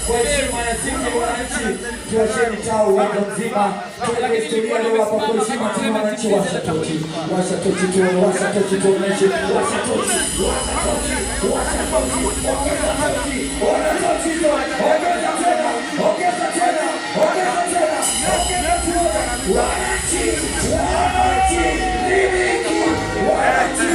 Kwa heshima ya siku ya wananchi, tuwasheni chao uwanja mzima. Katika historia leo hapa kwa heshima ya wananchi, washa tochi tuone, washa tochi tuoneshe, washa tochi, ongeza tena, wananchi, limiki, wananchi,